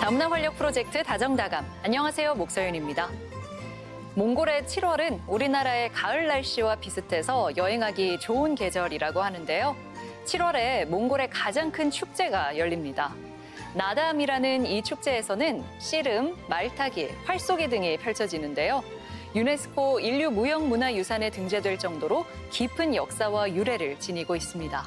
다문화 활력 프로젝트 다정다감. 안녕하세요, 목서윤입니다. 몽골의 7월은 우리나라의 가을 날씨와 비슷해서 여행하기 좋은 계절이라고 하는데요. 7월에 몽골의 가장 큰 축제가 열립니다. 나담이라는 이 축제에서는 씨름, 말타기, 활쏘기 등이 펼쳐지는데요. 유네스코 인류무형문화유산에 등재될 정도로 깊은 역사와 유래를 지니고 있습니다.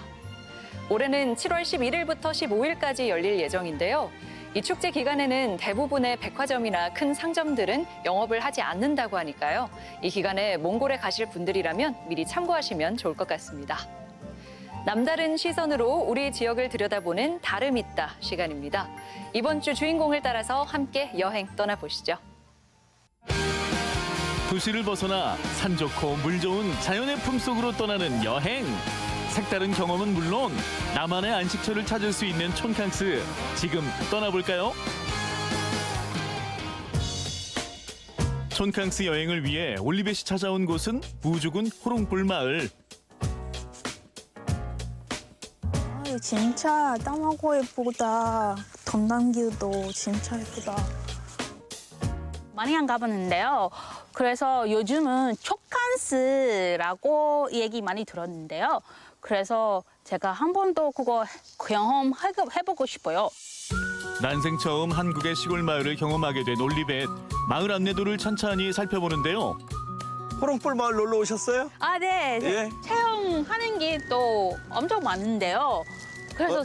올해는 7월 11일부터 15일까지 열릴 예정인데요. 이 축제 기간에는 대부분의 백화점이나 큰 상점들은 영업을 하지 않는다고 하니까요. 이 기간에 몽골에 가실 분들이라면 미리 참고하시면 좋을 것 같습니다. 남다른 시선으로 우리 지역을 들여다보는 다름있다 시간입니다. 이번 주 주인공을 따라서 함께 여행 떠나보시죠. 도시를 벗어나 산 좋고 물 좋은 자연의 품속으로 떠나는 여행. 색다른 경험은 물론 나만의 안식처를 찾을 수 있는 촌캉스. 지금 떠나볼까요? 촌캉스 여행을 위해 올리벳이 찾아온 곳은 부주군 호롱불 마을. 진짜 땅하고 예쁘다. 덤담길도 진짜 예쁘다. 많이 안 가봤는데요. 그래서 요즘은 촌캉스라고 얘기 많이 들었는데요. 그래서 제가 한 번도 그거 경험해보고 싶어요. 난생 처음 한국의 시골 마을을 경험하게 된 올리벳. 마을 안내도를 천천히 살펴보는데요. 호롱불 마을 놀러 오셨어요? 아, 네. 예. 체험하는 게 또 엄청 많은데요. 그래서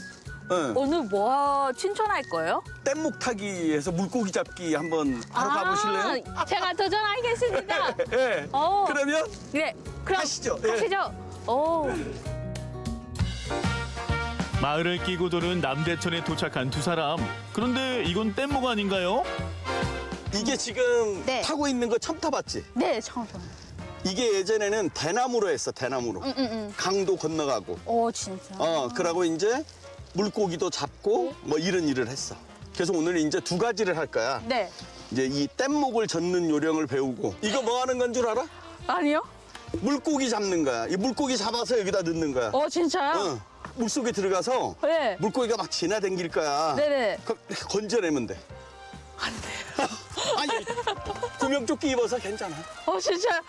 응. 오늘 뭐 추천할 거예요? 뗏목 타기에서 물고기 잡기 한번 하러 가보실래요? 제가 도전하겠습니다. 예. 어. 그러면 네, 그럼 가시죠. 예. 가시죠. 오. 마을을 끼고 도는 남대천에 도착한 두 사람. 그런데 이건 뗏목 아닌가요? 이게 지금 네. 타고 있는 거 처음 타봤지? 네, 처음. 이게 예전에는 대나무로 했어, 대나무로. 강도 건너가고. 오, 진짜. 그러고 이제 물고기도 잡고 뭐 이런 일을 했어. 그래서 오늘 이제 두 가지를 할 거야. 네. 이제 이 뗏목을 젓는 요령을 배우고. 이거 뭐 하는 건 줄 알아? 아니요? 물고기 잡는 거야. 이 물고기 잡아서 여기다 넣는 거야. 진짜요? 물속에 들어가서 네. 물고기가 막 지나다닐 거야. 네네. 건져내면 돼. 안 돼요. 아니, 구명조끼 입어서 괜찮아. 진짜?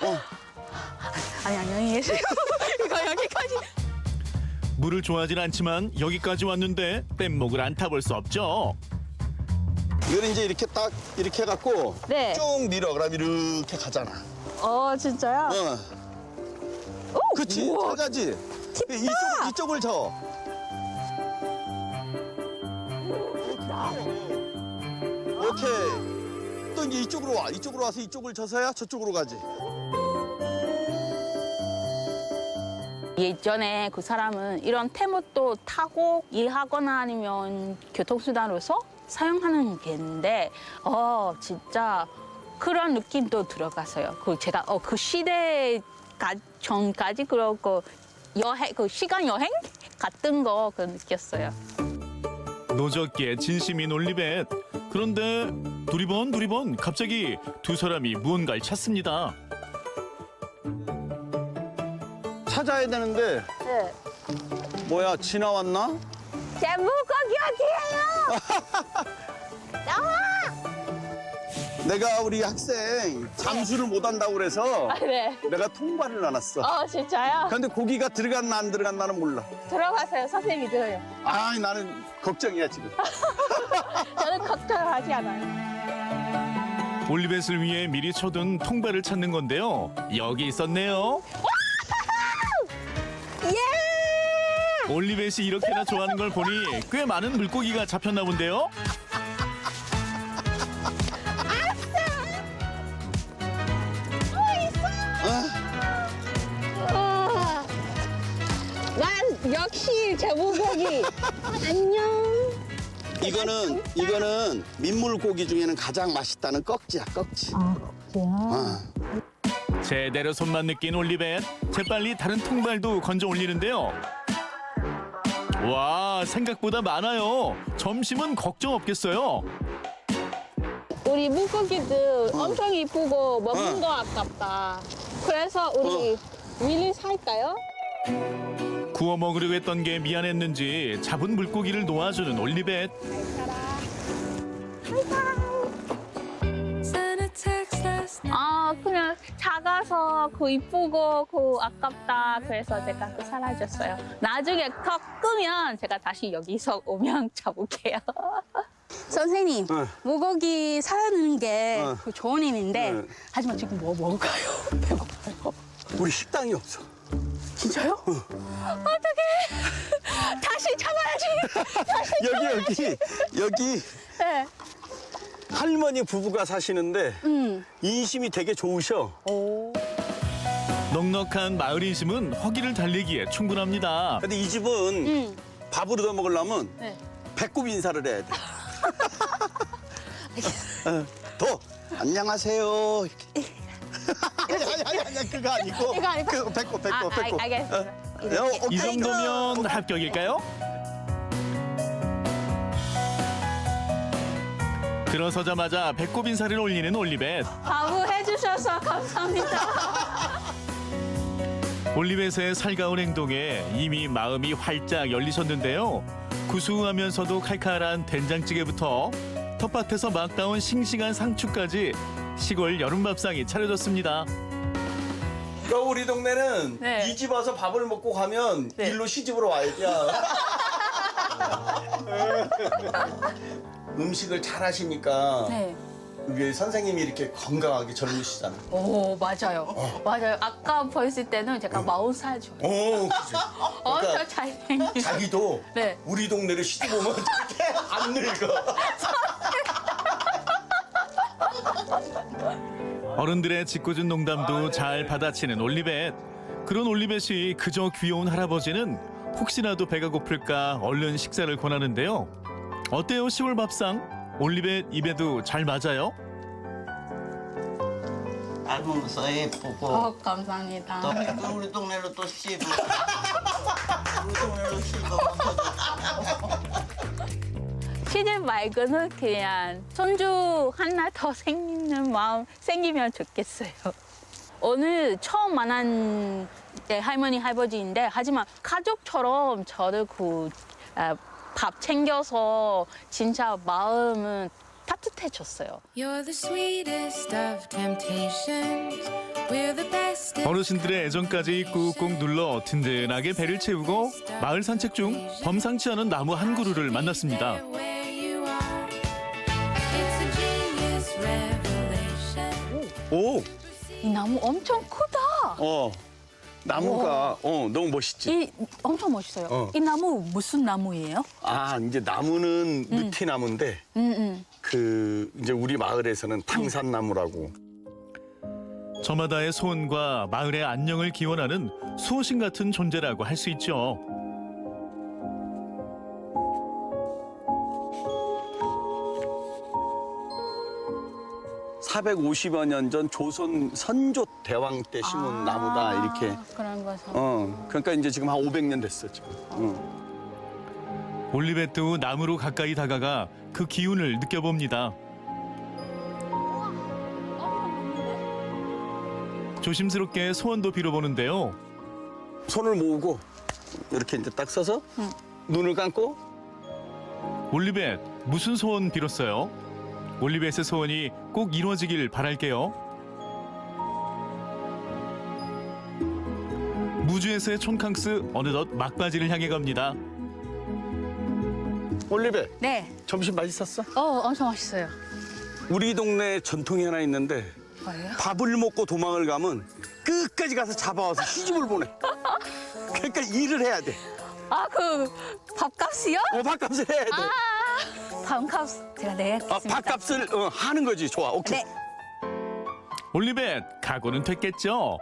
아니, 안녕히 계세요. 이거 여기까지. 물을 좋아하진 않지만 여기까지 왔는데 뗏목을 안 타볼 수 없죠. 이걸 이제 이렇게 딱 이렇게 해갖고 네. 쭉 밀어. 그럼 이렇게 가잖아. 진짜요? 그렇지. 우와. 잘 가지. 이쪽을 져. 오케이. 또 이제 이쪽으로 와. 이쪽으로 와서 이쪽을 져서야 저쪽으로 가지. 예전에 그 사람은 이런 태무도 타고 일하거나 아니면 교통수단으로서 사용하는 게 있는데, 진짜 그런 느낌도 들어갔어요. 제가 그 시대 전까지 그렇고 시간 여행 같은 거 느꼈어요. 노젓기에 진심인 올리벳. 그런데 두리번 갑자기 두 사람이 무언가를 찾습니다. 찾아야 되는데 네. 뭐야 지나왔나? 제 물고기 어디예요? 나와! 내가 우리 학생 잠수를 못한다고 그래서 네. 내가 통과를 놔놨어. 진짜요? 근데 고기가 들어갔나 안 들어갔나는 몰라. 들어가세요. 선생님이 들어요. 나는 걱정이야 지금. 저는 걱정하지 않아요. 올리벳을 위해 미리 쳐둔 통발을 찾는 건데요. 여기 있었네요. 예! 올리벳이 이렇게나 좋아하는 걸 보니 꽤 많은 물고기가 잡혔나 본데요. 난 역시 제 물고기. 안녕. 이거는 민물고기 중에는 가장 맛있다는 꺽지야, 꺽지. 제대로 손만 느낀 올리벳. 재빨리 다른 통발도 건져 올리는데요. 와, 생각보다 많아요. 점심은 걱정 없겠어요. 우리 물고기들 엄청 이쁘고 먹는 거 아깝다. 그래서 우리 미리 살까요? 구워 먹으려고 했던 게 미안했는지 잡은 물고기를 놓아주는 올리벳. 아, 그냥 작아서 그 이쁘고 그 아깝다. 그래서 제가 그 사라졌어요. 나중에 더 크면 제가 다시 여기서 오면 잡을게요. 선생님, 응. 물고기 사는 게 응. 그 좋은 일인데 응. 하지만 지금 뭐 먹을까요? 배고파요. 우리 식당이 없어. 진짜요? 어떡해. 다시 잡아야지. 여기 네. 할머니 부부가 사시는데 인심이 되게 좋으셔. 넉넉한 마을 인심은 허기를 달래기에 충분합니다. 근데 이 집은 밥을 얻어 먹으려면 네. 배꼽 인사를 해야 돼. 더 안녕하세요. 아니 그거 아니고. 이거 아니고? 그 배꼽. 알겠습니다. 이 정도면 합격일까요? 들어서자마자 배꼽 인사를 올리는 올리벳. 바보 해주셔서 감사합니다. 올리벳의 살가운 행동에 이미 마음이 활짝 열리셨는데요. 구수하면서도 칼칼한 된장찌개부터 텃밭에서 막 따온 싱싱한 상추까지 시골 여름밥상이 차려졌습니다. 그러니까 우리 동네는 네. 이 집 와서 밥을 먹고 가면 네. 일로 시집으로 와야 돼. 음식을 잘 하시니까 네. 이게 선생님이 이렇게 건강하게 젊으시잖아. 오, 맞아요. 맞아요. 아까 보였을 때는 제가 40살 줘요. 오, 그치. 엄청 잘생긴. 자기도 네. 우리 동네를 시집 오면 그렇게 안 늙어. 어른들의 짓궂은 농담도 잘 받아치는 올리벳. 그런 올리벳이 그저 귀여운 할아버지는 혹시라도 배가 고플까 얼른 식사를 권하는데요. 어때요, 시골 밥상? 올리벳 입에도 잘 맞아요? 닮으면서 예쁘고 감사합니다. 또 우리 동네로 또 씹어 우리 동네로 씹어 시집 말고는 그냥 손주 하나 더 생기는 마음 생기면 좋겠어요. 오늘 처음 만난 할머니 할아버지인데 하지만 가족처럼 저를 밥 챙겨서 진짜 마음은 따뜻해졌어요. You're the sweetest of temptations. We're the best. 어르신들의 애정까지 꾹꾹 눌러 든든하게 배를 채우고 마을 산책 중 범상치 않은 나무 한 그루를 만났습니다. Where you are. It's a genius revelation. 오, 이 나무 엄청 크다. 나무가 너무 멋있지. 이 엄청 멋있어요. 어. 이 나무 무슨 나무예요? 아, 이제 나무는 느티나무인데 그 이제 우리 마을에서는 탕산나무라고. 저마다의 소원과 마을의 안녕을 기원하는 수호신 같은 존재라고 할 수 있죠. (450여 년) 전 조선 선조 대왕 때 심은 나무다 이렇게. 그런 거서. 그러니까 이제 지금 한 500년 됐어 지금. 올리벳도 나무로 가까이 다가가 그 기운을 느껴봅니다. 조심스럽게 소원도 빌어보는데요. 손을 모으고 이렇게 이제 딱 서서 눈을 감고. 올리벳, 무슨 소원 빌었어요? 올리벳의 소원이 꼭 이루어지길 바랄게요. 무주에서의 촌캉스 어느덧 막바지를 향해 갑니다. 올리베, 네. 점심 맛있었어? 엄청 맛있어요. 우리 동네에 전통이 하나 있는데 뭐예요? 밥을 먹고 도망을 가면 끝까지 가서 잡아와서 시집을 보내. 그러니까 일을 해야 돼. 아, 그 밥값이요? 밥값을 해야 돼. 밥값 제가 내겠습니다. 밥값을 하는 거지. 좋아, 오케이. 네. 올리벳, 각오는 됐겠죠?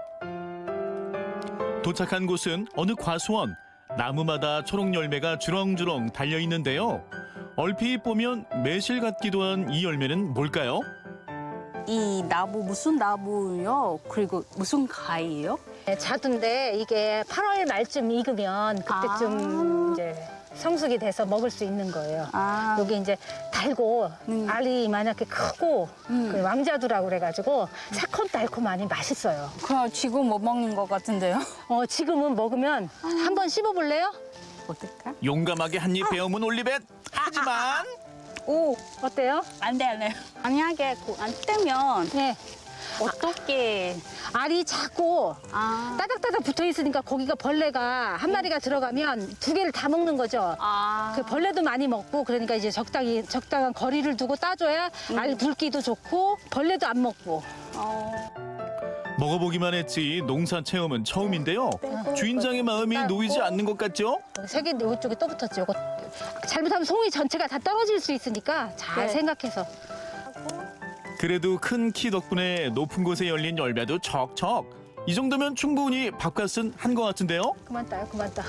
도착한 곳은 어느 과수원. 나무마다 초록 열매가 주렁주렁 달려 있는데요. 얼핏 보면 매실 같기도 한 이 열매는 뭘까요? 이 나무 무슨 나무요? 그리고 무슨 과일이에요? 네, 자두인데 이게 8월 말쯤 익으면 그때쯤 이제 성숙이 돼서 먹을 수 있는 거예요. 여기 이제 달고 알이 만약에 크고 그 왕자두라고 그래가지고 새콤달콤하니 맛있어요. 그럼 지금 못 먹는 것 같은데요? 지금은 먹으면 한번 씹어볼래요? 어떨까? 용감하게 한 입 베어문 올리벳. 하지만 오, 어때요? 안 돼, 안 돼. 만약에 안 뜨면 네. 어떻게? 알이 작고 아, 따닥따닥 붙어 있으니까 거기가 벌레가 한 마리가 들어가면 두 개를 다 먹는 거죠. 그 벌레도 많이 먹고 그러니까 이제 적당한 거리를 두고 따줘야 알 굵기도 좋고 벌레도 안 먹고. 먹어보기만 했지 농사 체험은 처음인데요. 주인장의 마음이 놓이지 않는 것 같죠? 세 개인데 이쪽에 또 붙었죠. 요거 잘못하면 송이 전체가 다 떨어질 수 있으니까 잘 생각해서. 그래도 큰 키 덕분에 높은 곳에 열린 열매도 척척. 이 정도면 충분히 밥값은 한 것 같은데요? 그만 따요, 그만 따.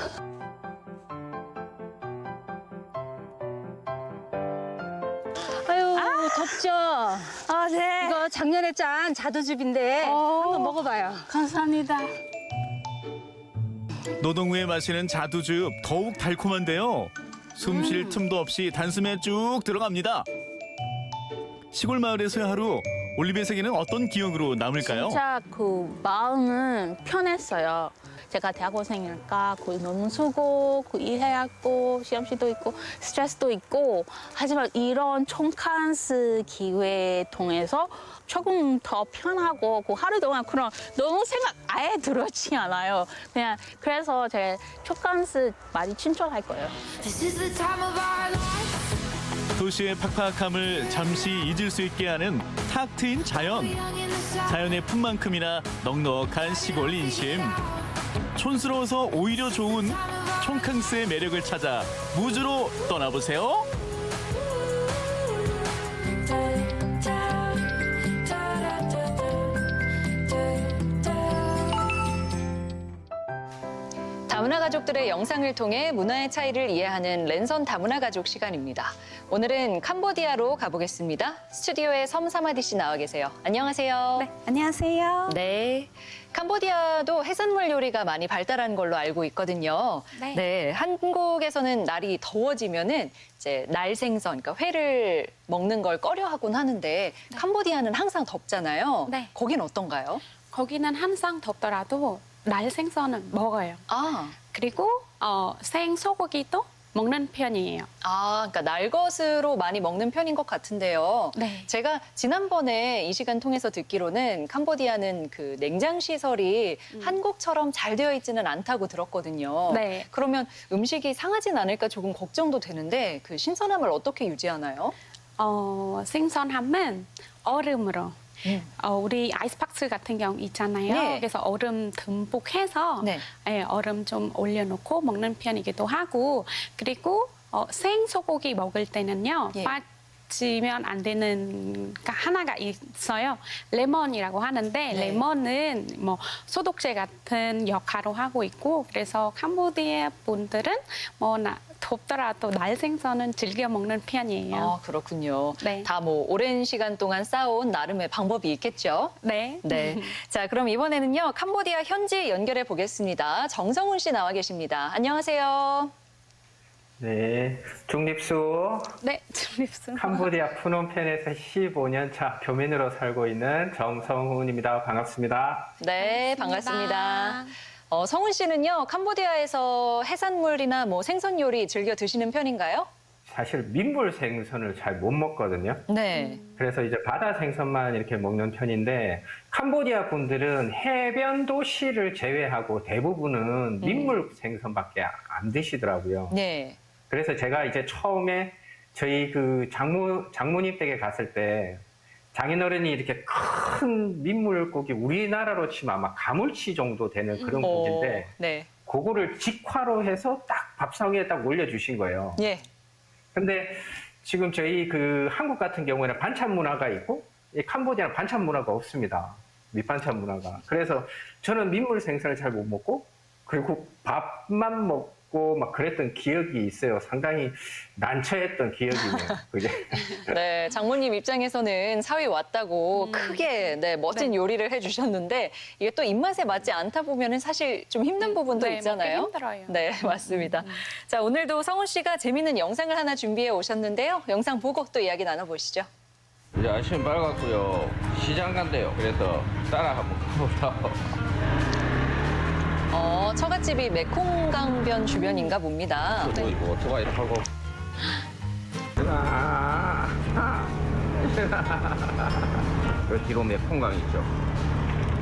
아유, 덥죠? 아, 네. 이거 작년에 짠 자두즙인데 한번 먹어봐요. 감사합니다. 노동 후에 마시는 자두즙 더욱 달콤한데요. 숨 쉴 틈도 없이 단숨에 쭉 들어갑니다. 시골 마을에서의 하루, 올리베에게는 어떤 기억으로 남을까요? 진짜 그 마음은 편했어요. 제가 대학원생이니까 그 너무 수고, 그 일해야 하고 시험시도 있고 스트레스도 있고 하지만 이런 총캉스 기회 통해서 조금 더 편하고 그 하루 동안 그런 너무 생각 아예 들었지 않아요. 그냥 그래서 제가 총캉스 많이 추천할 거예요. This is the time of our lives. 도시의 팍팍함을 잠시 잊을 수 있게 하는 탁 트인 자연. Young in the south. 자연의 품만큼이나 넉넉한 시골 인심. 촌스러워서 오히려 좋은 총캉스의 매력을 찾아 무주로 떠나보세요. 다문화 가족들의 영상을 통해 문화의 차이를 이해하는 랜선 다문화 가족 시간입니다. 오늘은 캄보디아로 가보겠습니다. 스튜디오에 섬사마디 씨 나와 계세요. 안녕하세요. 네, 안녕하세요. 네. 캄보디아도 해산물 요리가 많이 발달한 걸로 알고 있거든요. 네. 한국에서는 날이 더워지면은 이제 날생선, 그러니까 회를 먹는 걸 꺼려하곤 하는데 캄보디아는 항상 덥잖아요. 네. 거긴 어떤가요? 거기는 항상 덥더라도 날 생선은 먹어요. 아, 그리고 생 소고기도 먹는 편이에요. 그러니까 날것으로 많이 먹는 편인 것 같은데요. 네. 제가 지난번에 이 시간 통해서 듣기로는 캄보디아는 그 냉장 시설이 한국처럼 잘 되어 있지는 않다고 들었거든요. 네. 그러면 음식이 상하진 않을까 조금 걱정도 되는데 그 신선함을 어떻게 유지하나요? 생선함은 얼음으로. 우리 아이스박스 같은 경우 있잖아요. 네. 그래서 얼음 듬뿍 해서 네. 얼음 좀 올려놓고 먹는 편이기도 하고 그리고 생 소고기 먹을 때는요. 예. 빠지면 안 되는 게 하나가 있어요. 레몬이라고 하는데 네. 레몬은 뭐 소독제 같은 역할을 하고 있고 그래서 캄보디아 분들은 덥더라도 날 생선은 즐겨 먹는 편이에요. 그렇군요. 네. 다 뭐 오랜 시간 동안 쌓아온 나름의 방법이 있겠죠. 네. 네. 자, 그럼 이번에는요, 캄보디아 현지 연결해 보겠습니다. 정성훈 씨 나와 계십니다. 안녕하세요. 네, 중립수 네, 중립수. 캄보디아 프놈펜에서 15년 차 교민으로 살고 있는 정성훈입니다. 반갑습니다. 네, 반갑습니다. 성훈 씨는요, 캄보디아에서 해산물이나 뭐 생선 요리 즐겨 드시는 편인가요? 사실 민물 생선을 잘 못 먹거든요. 네. 그래서 이제 바다 생선만 이렇게 먹는 편인데 캄보디아 분들은 해변 도시를 제외하고 대부분은 민물 생선밖에 안 드시더라고요. 네. 그래서 제가 이제 처음에 저희 그 장모님 댁에 갔을 때 장인어른이 이렇게 큰 민물고기 우리나라로 치면 아마 가물치 정도 되는 그런 고기인데 네. 그거를 직화로 해서 딱 밥상에 딱 올려주신 거예요. 예. 근데 지금 저희 그 한국 같은 경우에는 반찬 문화가 있고 이 캄보디아는 반찬 문화가 없습니다. 밑반찬 문화가. 그래서 저는 민물 생선을 잘 못 먹고 그리고 밥만 먹고 막 그랬던 기억이 있어요. 상당히 난처했던 기억이네요. 그게. 네, 장모님 입장에서는 사위 왔다고 크게 멋진 요리를 해주셨는데 이게 또 입맛에 맞지 않다 보면은 사실 좀 힘든 부분도 네, 있잖아요. 먹기 힘들어요. 네, 맞습니다. 자, 오늘도 성훈 씨가 재밌는 영상을 하나 준비해 오셨는데요. 영상 보고 또 이야기 나눠보시죠. 이제 아침 밝았고요. 시장 간대요. 그래서 따라 한번 가보라고. 처갓집이 메콩강변 주변인가 봅니다. 또 이거 오토바이 타고. 아, 그 뒤로 메콩강 있죠.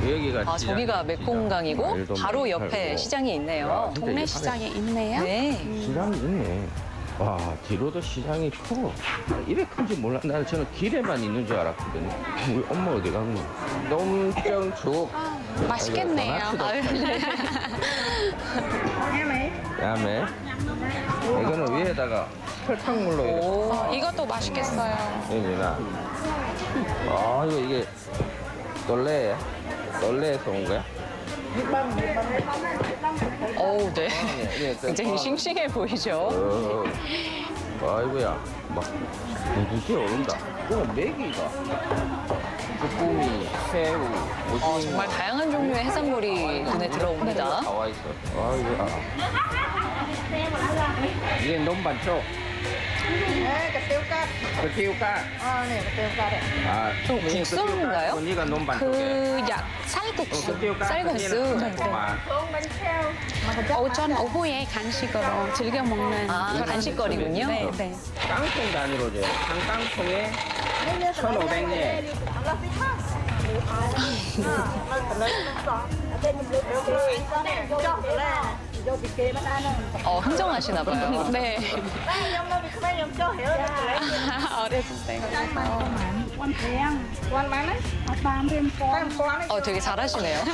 여기가 아, 시장, 저기가 시장. 메콩강이고 말도 바로 많이 옆에 팔고. 시장이 있네요. 야, 근데 동네 이게 시장에 있네요. 네. 시장이 있네. 와, 뒤로도 시장이 크고. 이래 큰지 몰라. 나는 저는 길에만 있는 줄 알았거든요. 우리 엄마 어디 갔노? 농정죽. 맛있겠네요. 아유, 네. 다음에 이거는 위에다가 설탕물로 이렇게. 오, 이것도 맛있겠어요. 여기나. 아, 이게 놀래에서 온 거야? 어우, 네. 예, 굉장히 싱싱해 보이죠? 아이고야, 막 무지개 오른다. 그건 메기가. 쭈꾸미, 새우, 오징어. 정말 다양한 종류의 해산물이 눈에 들어옵니다. 나와 있어. 아이고야. 이게 논반초. 그 띠우까. 아, 좀 국수인가요? 네가 논반초. 쌀국수. 쌀국수. 오전 오후에 간식으로 즐겨 먹는 아, 간식거리군요. 네, 네. 깡통 단위로 줘요. 한 깡통에 1,500yen. 흥정하시나 봐요. 네. 어렸을 때. 되게 잘하시네요.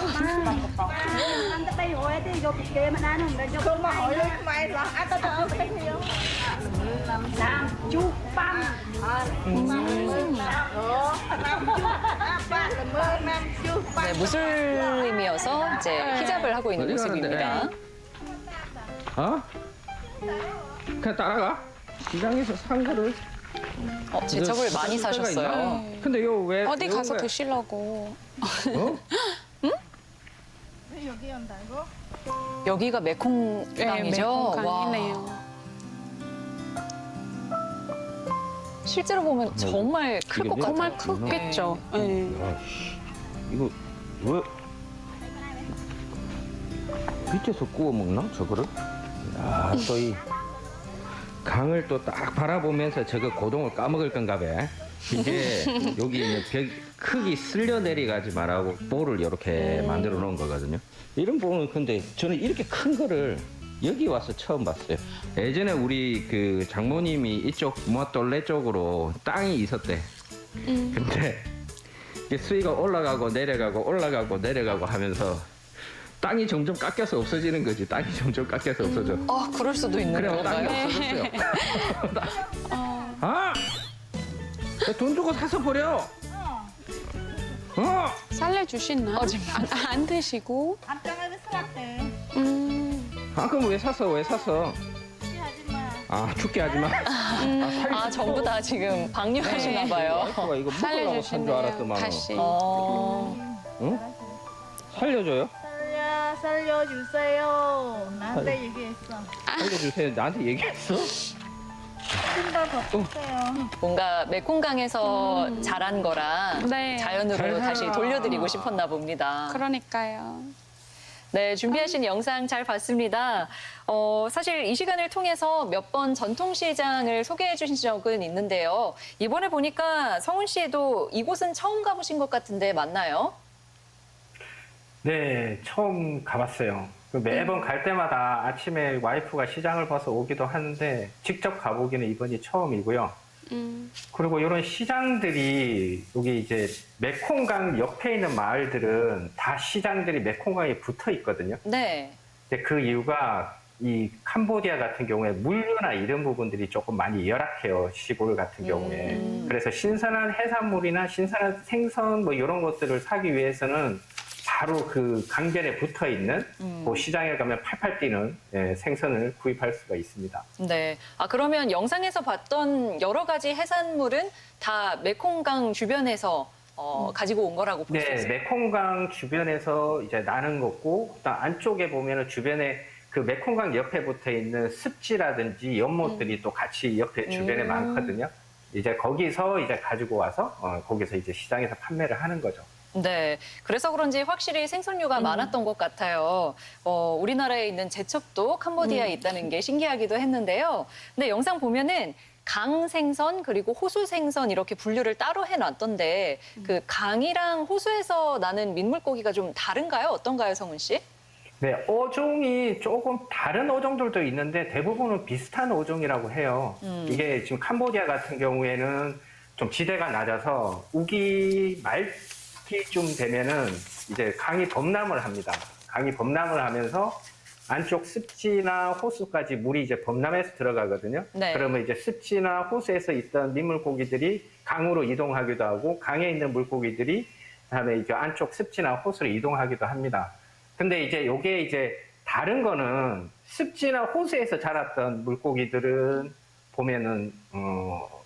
네, 무슬림이어서 이제 히잡을 하고 있는 어디 모습입니다. 어? 그냥 따라가. 시장에서 산 거를. 제첩을 많이 사셨어요. 근데 요 왜? 어디 요 가서 왜- 드시려고. 어? 여기가 네, 메콩강이죠? 메콩강이네요. 실제로 보면 정말 클 것 같아요. 정말 크겠죠. 네. 야, 씨. 이거 왜 밑에서 구워 먹나 저거를? 야, 또 이 강을 또 딱 바라보면서 저거 고동을 까먹을 건가 봐. 이게 여기 있는 벽 크기 쓸려 내려가지 말라고 볼을 이렇게 만들어 놓은 거거든요. 이런 볼은 근데 저는 이렇게 큰 거를 여기 와서 처음 봤어요. 예전에 우리 그 장모님이 이쪽 무아똘레 쪽으로 땅이 있었대. 근데 이게 수위가 올라가고 내려가고 올라가고 내려가고 하면서 땅이 점점 깎여서 없어지는 거지. 땅이 점점 깎여서 없어져. 그럴 수도 있는 그래, 땅이 건가요? 없어졌어요. 아! 돈 주고 사서 버려. 살려주시나? 안 드시고. 아, 그럼 왜 샀어? 아, 죽게 하지 마. 전부 다 지금 방류하시나 봐요. 와이프가 이거 먹으려고 산 줄 알았더만. 다시. 응? 살려줘요? 살려주세요. 나한테 얘기했어. 살려주세요. 나한테 얘기했어? 뭔가 메콩강에서 자란 거라 네. 자연으로 잘 다시 살아. 돌려드리고 싶었나 봅니다. 그러니까요. 네, 준비하신 영상 잘 봤습니다. 사실 이 시간을 통해서 몇 번 전통시장을 소개해 주신 적은 있는데요. 이번에 보니까 성훈 씨도 이곳은 처음 가보신 것 같은데 맞나요? 네, 처음 가봤어요. 매번 갈 때마다 아침에 와이프가 시장을 봐서 오기도 하는데 직접 가보기는 이번이 처음이고요. 그리고 이런 시장들이 여기 이제 메콩강 옆에 있는 마을들은 다 시장들이 메콩강에 붙어 있거든요. 네. 근데 그 이유가 이 캄보디아 같은 경우에 물류나 이런 부분들이 조금 많이 열악해요. 시골 같은 경우에. 그래서 신선한 해산물이나 신선한 생선 뭐 이런 것들을 사기 위해서는 바로 그 강변에 붙어 있는 그 시장에 가면 팔팔 뛰는 생선을 구입할 수가 있습니다. 네. 그러면 영상에서 봤던 여러 가지 해산물은 다 메콩강 주변에서 가지고 온 거라고 볼 수 네, 있어요. 메콩강 주변에서 이제 나는 거고, 그다음 안쪽에 보면은 주변에 그 메콩강 옆에 붙어 있는 습지라든지 연못들이 또 같이 옆에 주변에 많거든요. 이제 거기서 이제 가지고 와서 거기서 이제 시장에서 판매를 하는 거죠. 네, 그래서 그런지 확실히 생선류가 많았던 것 같아요. 우리나라에 있는 제첩도 캄보디아에 있다는 게 신기하기도 했는데요. 근데 영상 보면은 강 생선 그리고 호수 생선 이렇게 분류를 따로 해놨던데 그 강이랑 호수에서 나는 민물고기가 좀 다른가요? 어떤가요, 성훈 씨? 네, 어종이 조금 다른 어종들도 있는데 대부분은 비슷한 어종이라고 해요. 이게 지금 캄보디아 같은 경우에는 좀 지대가 낮아서 우기 말기쯤 되면은 이제 강이 범람을 합니다. 강이 범람을 하면서 안쪽 습지나 호수까지 물이 이제 범람해서 들어가거든요. 네. 그러면 이제 습지나 호수에서 있던 민물고기들이 강으로 이동하기도 하고 강에 있는 물고기들이 그다음에 이제 안쪽 습지나 호수로 이동하기도 합니다. 근데 이제 요게 이제 다른 거는 습지나 호수에서 자랐던 물고기들은 보면은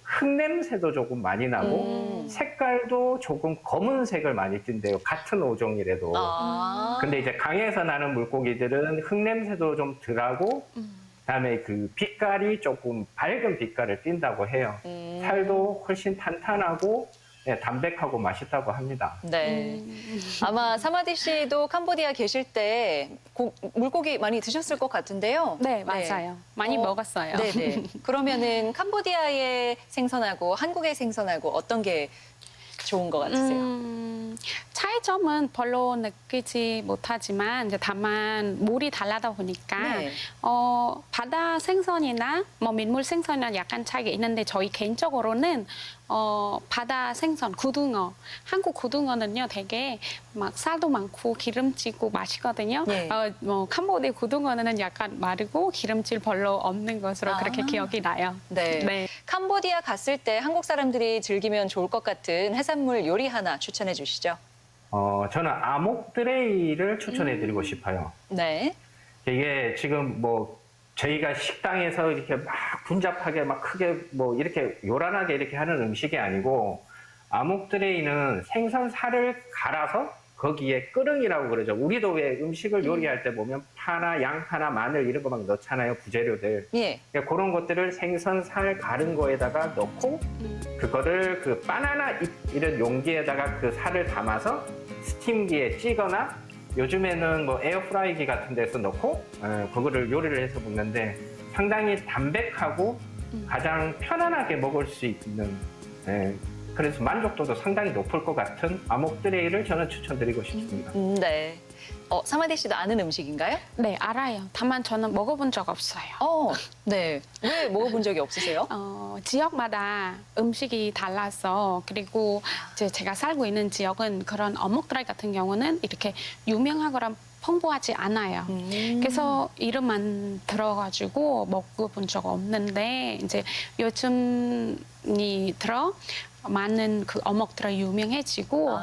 흙냄새도 조금 많이 나고 색깔도 조금 검은색을 많이 띈대요. 같은 어종이라도. 근데 이제 강에서 나는 물고기들은 흙냄새도 좀 덜하고 그다음에 그 빛깔이 조금 밝은 빛깔을 띈다고 해요. 살도 훨씬 탄탄하고 네, 담백하고 맛있다고 합니다. 네. 아마 사마디 씨도 캄보디아 계실 때 물고기 많이 드셨을 것 같은데요. 네, 맞아요. 많이 먹었어요. 네네. 그러면은 캄보디아의 생선하고 한국의 생선하고 어떤 게 좋은 것 같으세요? 차이점은 별로 느끼지 못하지만 이제 다만 물이 달라다 보니까 네. 바다 생선이나 뭐 민물 생선이나 약간 차이가 있는데 저희 개인적으로는 바다 생선, 고등어. 한국 고등어는요 되게 막 살도 많고 기름지고 맛있거든요. 네. 뭐 캄보디아 고등어는 약간 마르고 기름질 별로 없는 것으로 그렇게 기억이 나요. 네. 네. 캄보디아 갔을 때 한국 사람들이 즐기면 좋을 것 같은 해산물 요리 하나 추천해 주시죠. 저는 아목드레이를 추천해드리고 싶어요. 네. 이게 지금 뭐 저희가 식당에서 이렇게 막 분잡하게 막 크게 뭐 이렇게 요란하게 이렇게 하는 음식이 아니고 아목드레이는 생선 살을 갈아서 거기에 끄릉이라고 그러죠. 우리도 왜 음식을 요리할 때 보면 파나 양파나 마늘 이런 거 막 넣잖아요. 부재료들. 예. 그러니까 그런 것들을 생선 살 갈은 거에다가 넣고 그거를 그 바나나 잎 이런 용기에다가 그 살을 담아서 스팀기에 찌거나 요즘에는 뭐 에어프라이기 같은 데서 넣고 그거를 요리를 해서 먹는데 상당히 담백하고 가장 편안하게 먹을 수 있는 그래서 만족도도 상당히 높을 것 같은 아목드레이를 저는 추천드리고 싶습니다. 네. 사마디 씨도 아는 음식인가요? 네, 알아요. 다만 저는 먹어본 적 없어요. 네. 왜 먹어본 적이 없으세요? 지역마다 음식이 달라서 그리고 이제 제가 살고 있는 지역은 그런 어묵드라이 같은 경우는 이렇게 유명하거나 풍부하지 않아요. 그래서 이름만 들어가지고 먹어본 적 없는데 이제 요즘이 들어 많은 그 어묵드라이 유명해지고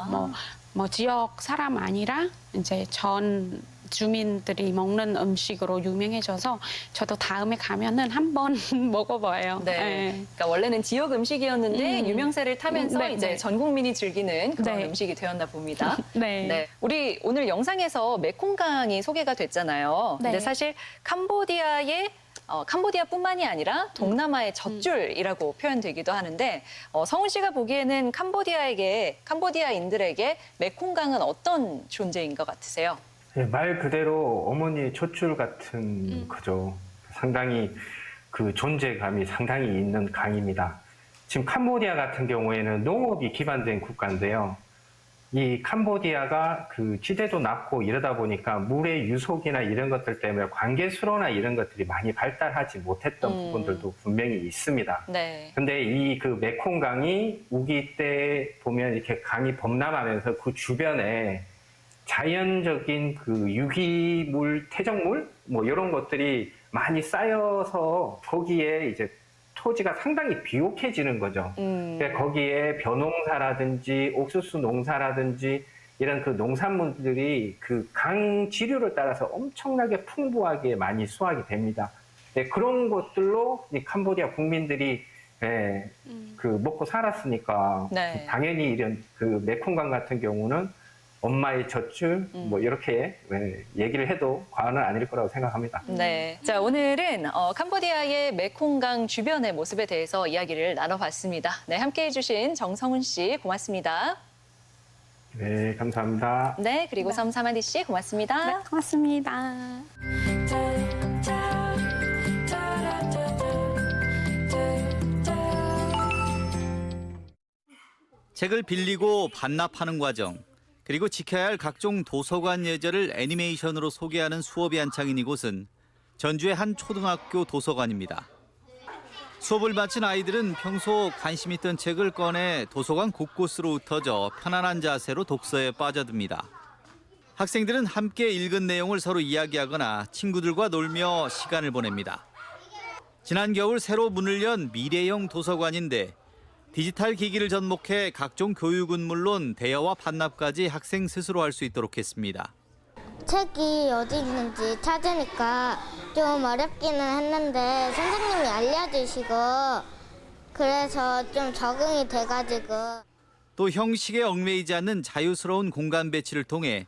뭐 지역 사람 아니라 이제 전 주민들이 먹는 음식으로 유명해져서 저도 다음에 가면은 한번 먹어봐요. 네. 그러니까 원래는 지역 음식이었는데 유명세를 타면서 네, 이제 네. 전 국민이 즐기는 그런 네. 음식이 되었나 봅니다. 네. 네. 우리 오늘 영상에서 메콩강이 소개가 됐잖아요. 근데 네. 사실 캄보디아뿐만이 아니라 동남아의 젖줄이라고 표현되기도 하는데 성훈 씨가 보기에는 캄보디아인들에게 메콩강은 어떤 존재인 것 같으세요? 네, 말 그대로 어머니의 젖줄 같은 거죠. 상당히 그 존재감이 상당히 있는 강입니다. 지금 캄보디아 같은 경우에는 농업이 기반된 국가인데요. 이 캄보디아가 그 지대도 낮고 이러다 보니까 물의 유속이나 이런 것들 때문에 관계수로나 이런 것들이 많이 발달하지 못했던 부분들도 분명히 있습니다. 네. 근데 이 그 메콩강이 우기 때 보면 이렇게 강이 범람하면서 그 주변에 자연적인 그 유기물, 퇴적물 뭐 이런 것들이 많이 쌓여서 거기에 이제 토지가 상당히 비옥해지는 거죠. 그러니까 거기에 벼농사라든지 옥수수 농사라든지 이런 그 농산물들이 그 강 지류를 따라서 엄청나게 풍부하게 많이 수확이 됩니다. 네, 그런 것들로 이 캄보디아 국민들이 그 먹고 살았으니까 네. 당연히 이런 그 메콩강 같은 경우는 엄마의 젖줄 뭐 이렇게 얘기를 해도 과언은 아닐 거라고 생각합니다. 네. 자, 오늘은 캄보디아의 메콩강 주변의 모습에 대해서 이야기를 나눠봤습니다. 네, 함께해 주신 정성훈 씨 고맙습니다. 네, 감사합니다. 네, 그리고 섬사마디 씨 고맙습니다. 네, 고맙습니다. da da da da da da da 책을 빌리고 반납하는 과정, 그리고 지켜야 할 각종 도서관 예절을 애니메이션으로 소개하는 수업이 한창인 이곳은 전주의 한 초등학교 도서관입니다. 수업을 마친 아이들은 평소 관심 있던 책을 꺼내 도서관 곳곳으로 흩어져 편안한 자세로 독서에 빠져듭니다. 학생들은 함께 읽은 내용을 서로 이야기하거나 친구들과 놀며 시간을 보냅니다. 지난 겨울 새로 문을 연 미래형 도서관인데 디지털 기기를 접목해 각종 교육은 물론 대여와 반납까지 학생 스스로 할 수 있도록 했습니다. 책이 어디 있는지 찾으니까 좀 어렵기는 했는데 선생님이 알려주시고 그래서 좀 적응이 돼가지고. 또 형식에 얽매이지 않는 자유스러운 공간 배치를 통해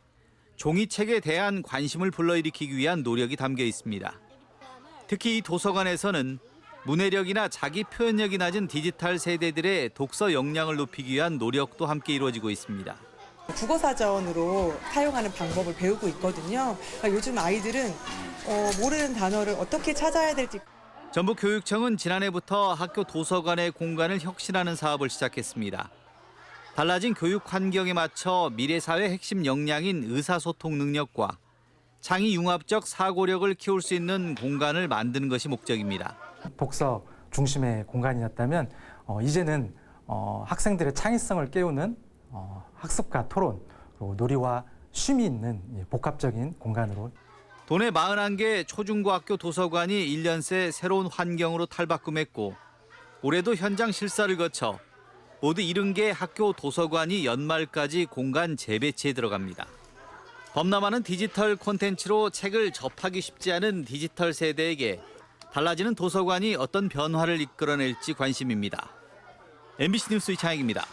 종이책에 대한 관심을 불러일으키기 위한 노력이 담겨 있습니다. 특히 이 도서관에서는 문해력이나 자기 표현력이 낮은 디지털 세대들의 독서 역량을 높이기 위한 노력도 함께 이루어지고 있습니다. 국어사전으로 사용하는 방법을 배우고 있거든요. 그러니까 요즘 아이들은 모르는 단어를 어떻게 찾아야 될지. 전북교육청은 지난해부터 학교 도서관의 공간을 혁신하는 사업을 시작했습니다. 달라진 교육 환경에 맞춰 미래 사회 핵심 역량인 의사소통 능력과 창의 융합적 사고력을 키울 수 있는 공간을 만드는 것이 목적입니다. 독서 중심의 공간이었다면 이제는 학생들의 창의성을 깨우는 학습과 토론, 그리고 놀이와 쉼이 있는 복합적인 공간으로. 도내 41개 초중고학교 도서관이 1년 새 새로운 환경으로 탈바꿈했고 올해도 현장 실사를 거쳐 모두 70개 학교 도서관이 연말까지 공간 재배치에 들어갑니다. 범람하는 디지털 콘텐츠로 책을 접하기 쉽지 않은 디지털 세대에게 달라지는 도서관이 어떤 변화를 이끌어낼지 관심입니다. MBC 뉴스 이창익입니다.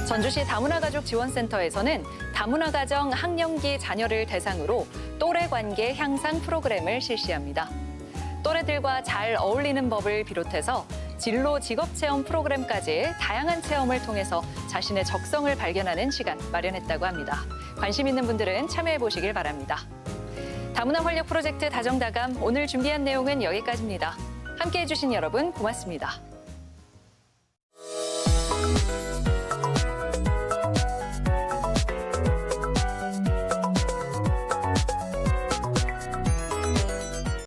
전주시 다문화가족지원센터에서는 다문화가정 학령기 자녀를 대상으로 또래 관계 향상 프로그램을 실시합니다. 또래들과 잘 어울리는 법을 비롯해서 진로 직업체험 프로그램까지 다양한 체험을 통해서 자신의 적성을 발견하는 시간 마련했다고 합니다. 관심 있는 분들은 참여해 보시길 바랍니다. 다문화 활력 프로젝트 다정다감 오늘 준비한 내용은 여기까지입니다. 함께해 주신 여러분 고맙습니다.